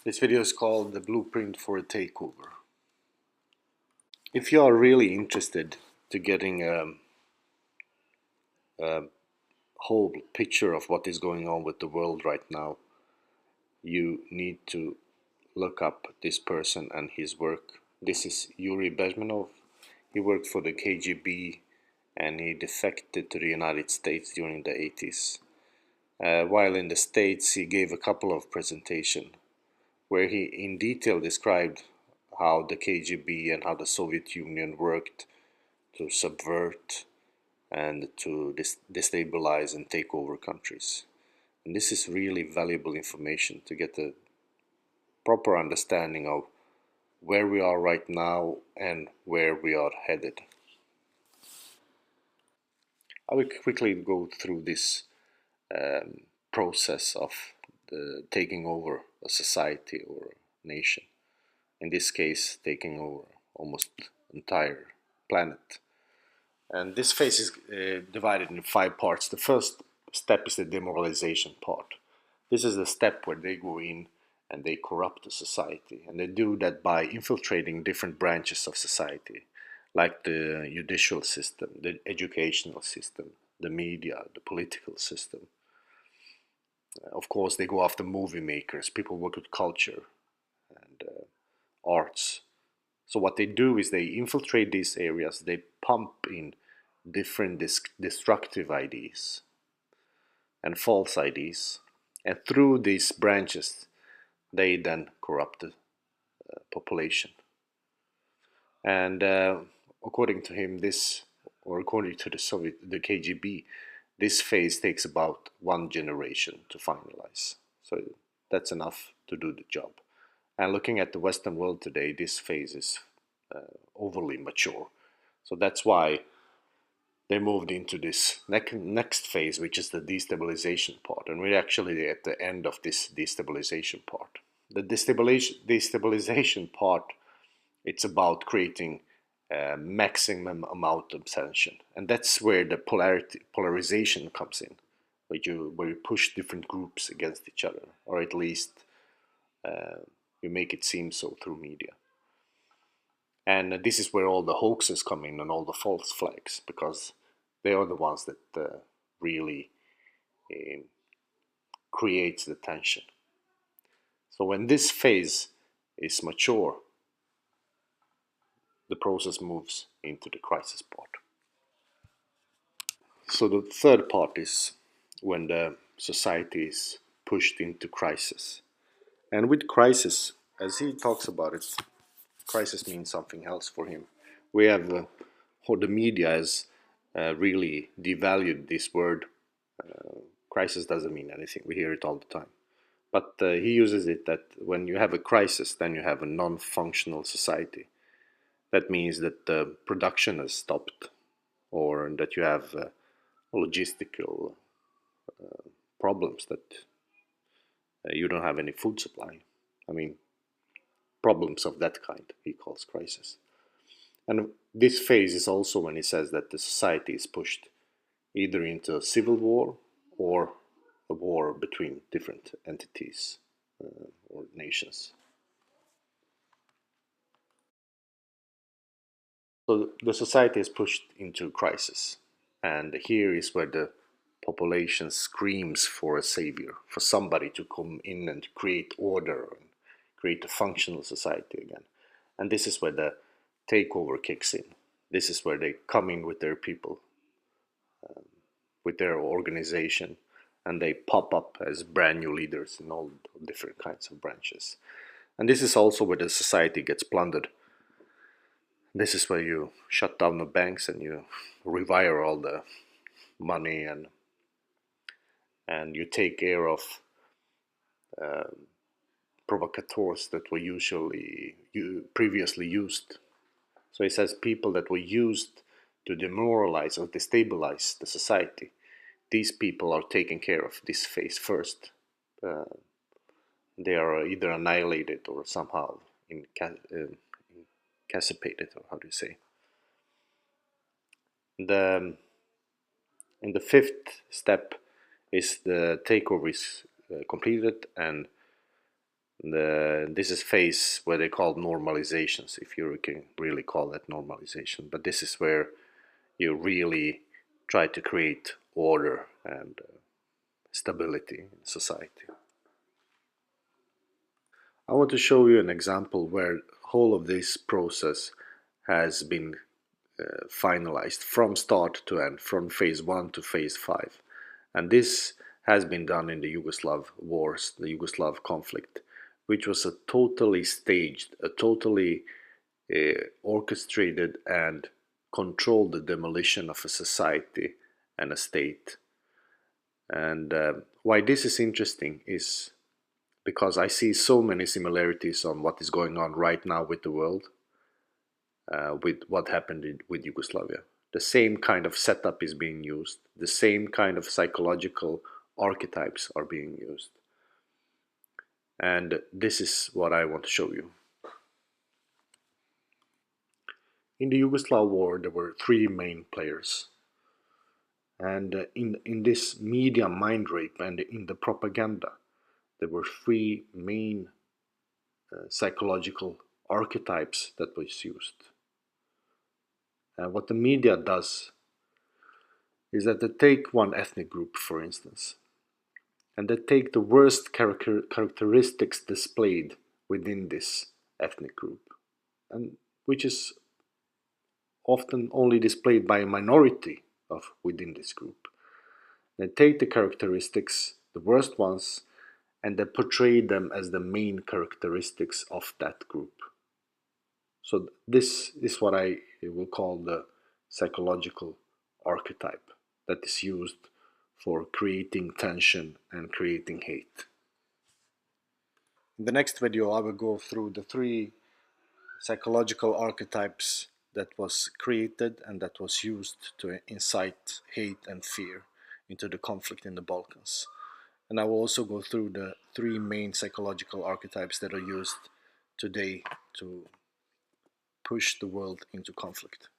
This video is called The Blueprint for a Takeover. If you are really interested to getting a whole picture of what is going on with the world right now, you need to look up this person and his work. This is Yuri Bezmenov. He worked for the KGB and he defected to the United States during the 80s. While in the States, he gave a couple of presentations where he in detail described how the KGB and how the Soviet Union worked to subvert and to destabilize and take over countries. And this is really valuable information to get a proper understanding of where we are right now and where we are headed. I will quickly go through this process of taking over a society or a nation. In this case, taking over almost entire planet. And this phase is divided in 5 parts. The first step is the demoralization part. This is the step where they go in and they corrupt the society. And they do that by infiltrating different branches of society, like the judicial system, the educational system, the media, the political system. Of course, they go after movie makers, people who work with culture and arts. So what they do is they infiltrate these areas, they pump in different destructive ideas and false ideas, and through these branches they then corrupt the population. And according to him, this, or according to the KGB, this phase takes about 1 generation to finalize. So that's enough to do the job. And looking at the Western world today, this phase is overly mature. So that's why they moved into this next phase, which is the destabilization part. And we're actually at the end of this destabilization part. The destabilization part, it's about creating a maximum amount of tension. And that's where the polarization comes in, where you push different groups against each other, or at least you make it seem so through media. And this is where all the hoaxes come in and all the false flags, because they are the ones that really creates the tension. So when this phase is mature, the process moves into the crisis part. So the third part is when the society is pushed into crisis. And with crisis, as he talks about it, crisis means something else for him. We have, or the media has really devalued this word. Crisis doesn't mean anything. We hear it all the time. But he uses it that when you have a crisis, then you have a non-functional society. That means that the production has stopped, or that you have logistical problems, that you don't have any food supply. I mean, problems of that kind he calls crisis. And this phase is also when he says that the society is pushed either into a civil war or a war between different entities or nations. So the society is pushed into crisis, and here is where the population screams for a savior, for somebody to come in and create order and create a functional society again. And this is where the takeover kicks in. This is where they come in with their people, with their organization, and they pop up as brand new leaders in all different kinds of branches. And this is also where the society gets plundered. This is where you shut down the banks and you rewire all the money, and you take care of provocateurs that were usually previously used. So he says people that were used to demoralize or destabilize the society, these people are taking care of this phase first. They are either annihilated or somehow incapacitated, or how do you say? In the fifth step is the takeover is completed, and This is phase where they call normalizations, if you can really call that normalization. But this is where you really try to create order and stability in society. I want to show you an example where whole of this process has been finalized from start to end, from phase 1 to phase 5. And this has been done in the Yugoslav wars, the Yugoslav conflict, which was a totally staged, a totally orchestrated and controlled demolition of a society and a state. And why this is interesting is because I see so many similarities on what is going on right now with the world, with what happened with Yugoslavia. The same kind of setup is being used, the same kind of psychological archetypes are being used. And this is what I want to show you. In the Yugoslav war, there were three main players. And in this media mind rape and in the propaganda, there were three main psychological archetypes that was used. And what the media does is that they take one ethnic group, for instance, and they take the worst characteristics displayed within this ethnic group, and which is often only displayed by a minority of within this group. They take the characteristics, the worst ones, and they portray them as the main characteristics of that group. So this is what I will call the psychological archetype that is used for creating tension and creating hate. In the next video, I will go through the three psychological archetypes that was created and that was used to incite hate and fear into the conflict in the Balkans. And I will also go through the three main psychological archetypes that are used today to push the world into conflict.